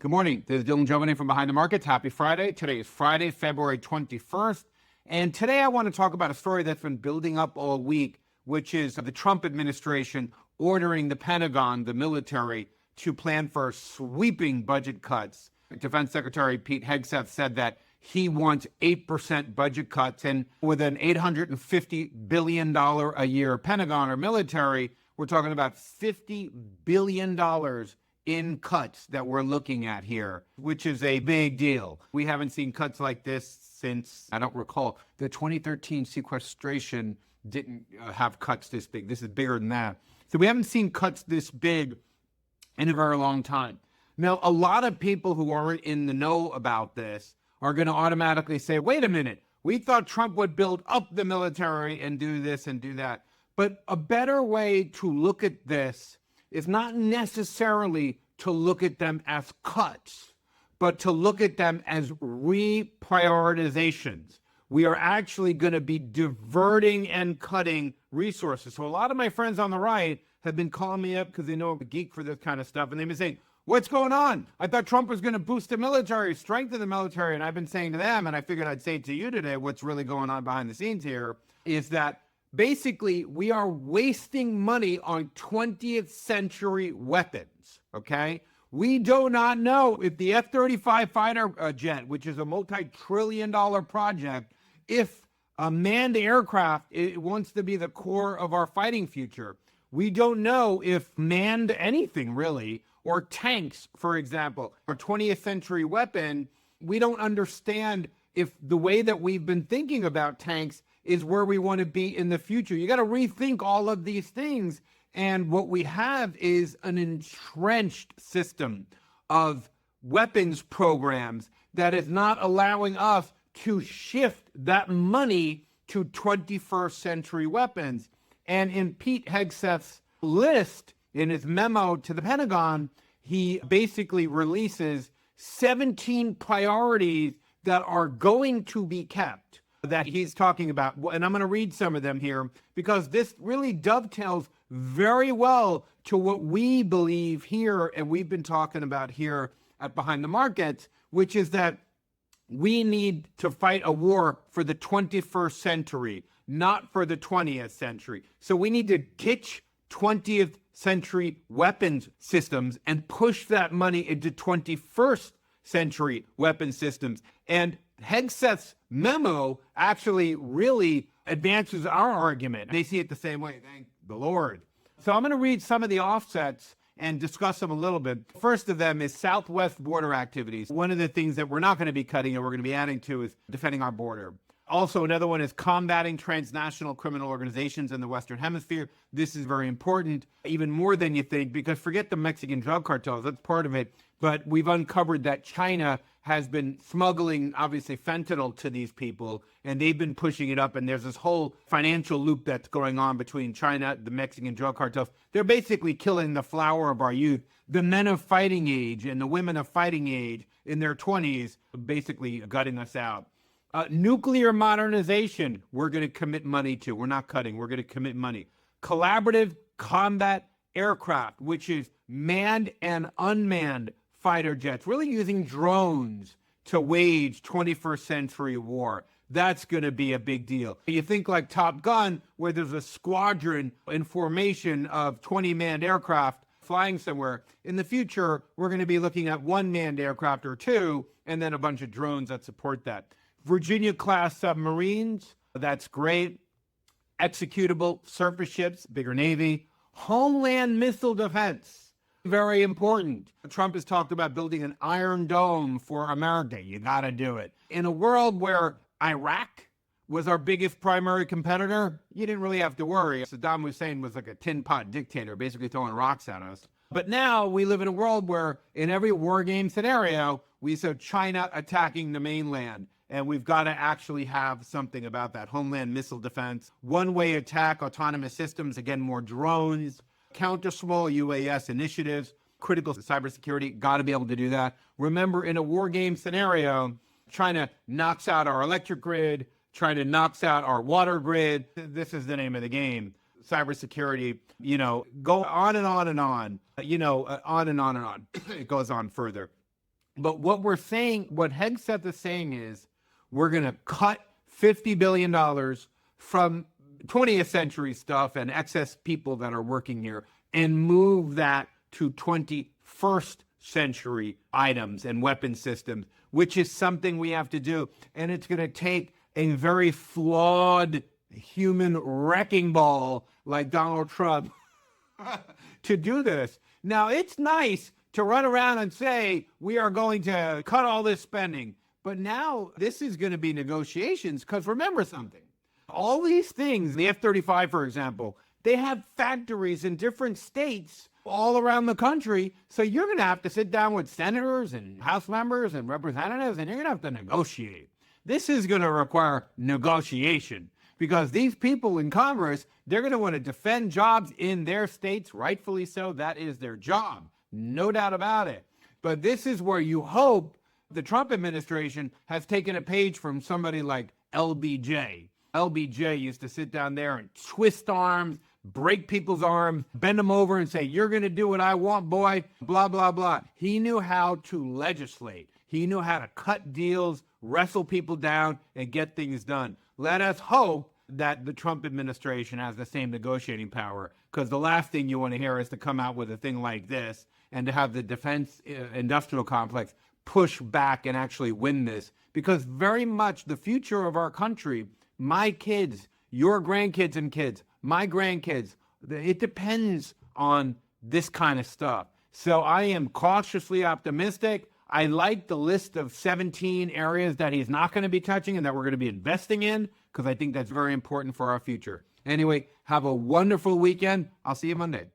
Good morning. This is Dylan Jovine from Behind the Markets. Happy Friday. Today is Friday, February 21st. And today I want to talk about a story that's been building up all week, which is the Trump administration ordering the Pentagon, the military, to plan for sweeping budget cuts. Defense Secretary Pete Hegseth said that he wants 8% budget cuts. And with an $850 billion a year Pentagon or military, we're talking about $50 billion in cuts that we're looking at here, which is a big deal. We haven't seen cuts like this since, I don't recall, the 2013 sequestration didn't have cuts this big. This is bigger than that. So we haven't seen cuts this big in a very long time. Now, a lot of people who aren't in the know about this are going to automatically say, wait a minute, we thought Trump would build up the military and do this and do that. But a better way to look at this is not necessarily to look at them as cuts, but to look at them as reprioritizations. We are actually going to be diverting and cutting resources. So a lot of my friends on the right have been calling me up because they know I'm a geek for this kind of stuff. And they've been saying, what's going on? I thought Trump was going to boost the military, strengthen the military. And I've been saying to them, and I figured I'd say to you today, what's really going on behind the scenes here is that basically, we are wasting money on 20th century weapons, okay? We do not know if the F-35 fighter jet, which is a multi-trillion-dollar project, if a manned aircraft wants to be the core of our fighting future. We don't know if manned anything, really, or tanks, for example, or 20th century weapon. We don't understand if the way that we've been thinking about tanks is where we want to be in the future. You got to rethink all of these things. And what we have is an entrenched system of weapons programs that is not allowing us to shift that money to 21st century weapons. And in Pete Hegseth's list, in his memo to the Pentagon, he basically releases 17 priorities that are going to be kept, that he's talking about. And I'm going to read some of them here because this really dovetails very well to what we believe here and we've been talking about here at Behind the Markets, which is that we need to fight a war for the 21st century, not for the 20th century. So we need to ditch 20th century weapons systems and push that money into 21st century weapon systems. And Hegseth's memo actually really advances our argument. They see it the same way, thank the Lord. So I'm going to read some of the offsets and discuss them a little bit. First of them is Southwest border activities. One of the things that we're not going to be cutting and we're going to be adding to is defending our border. Also, another one is combating transnational criminal organizations in the Western Hemisphere. This is very important, even more than you think, because forget the Mexican drug cartels, that's part of it. But we've uncovered that China has been smuggling, obviously, fentanyl to these people, and they've been pushing it up. And there's this whole financial loop that's going on between China, the Mexican drug cartels. They're basically killing the flower of our youth, the men of fighting age and the women of fighting age in their 20s, basically gutting us out. Nuclear modernization, we're going to commit money to. We're not cutting. We're going to commit money. Collaborative combat aircraft, which is manned and unmanned fighter jets, really using drones to wage 21st century war. That's going to be a big deal. You think like Top Gun, where there's a squadron in formation of 20 manned aircraft flying somewhere. In the future, we're going to be looking at one manned aircraft or two, and then a bunch of drones that support that. Virginia-class submarines, that's great. Executable surface ships, bigger Navy. Homeland missile defense, very important. Trump has talked about building an Iron Dome for America. You got to do it. In a world where Iraq was our biggest primary competitor, you didn't really have to worry. Saddam Hussein was like a tin pot dictator, basically throwing rocks at us. But now we live in a world where in every war game scenario, we saw China attacking the mainland. And we've got to actually have something about that. Homeland missile defense, one-way attack, autonomous systems, again, more drones, counter small UAS initiatives, critical cybersecurity, got to be able to do that. Remember, in a war game scenario, China knocks out our electric grid, China knocks out our water grid. This is the name of the game. Cybersecurity, go on and on and on, on and on and on. It goes on further. But what we're saying, what Hegseth is saying is, we're going to cut $50 billion from 20th century stuff and excess people that are working here and move that to 21st century items and weapon systems, which is something we have to do. And it's going to take a very flawed human wrecking ball like Donald Trump to do this. Now, it's nice to run around and say, we are going to cut all this spending. But now this is going to be negotiations, because remember something. All these things, the F-35, for example, they have factories in different states all around the country. So you're going to have to sit down with senators and House members and representatives, and you're going to have to negotiate. This is going to require negotiation, because these people in Congress, they're going to want to defend jobs in their states, rightfully so. That is their job, no doubt about it. But this is where you hope the Trump administration has taken a page from somebody like LBJ. LBJ used to sit down there and twist arms, break people's arms, bend them over and say, you're going to do what I want, boy, blah, blah, blah. He knew how to legislate. He knew how to cut deals, wrestle people down, and get things done. Let us hope that the Trump administration has the same negotiating power, because the last thing you want to hear is to come out with a thing like this and to have the defense industrial complex push back and actually win this, because very much the future of our country, my kids, your grandkids and kids, my grandkids, it depends on this kind of stuff. So I am cautiously optimistic. I like the list of 17 areas that he's not going to be touching and that we're going to be investing in, because I think that's very important for our future. Anyway, have a wonderful weekend. I'll see you Monday.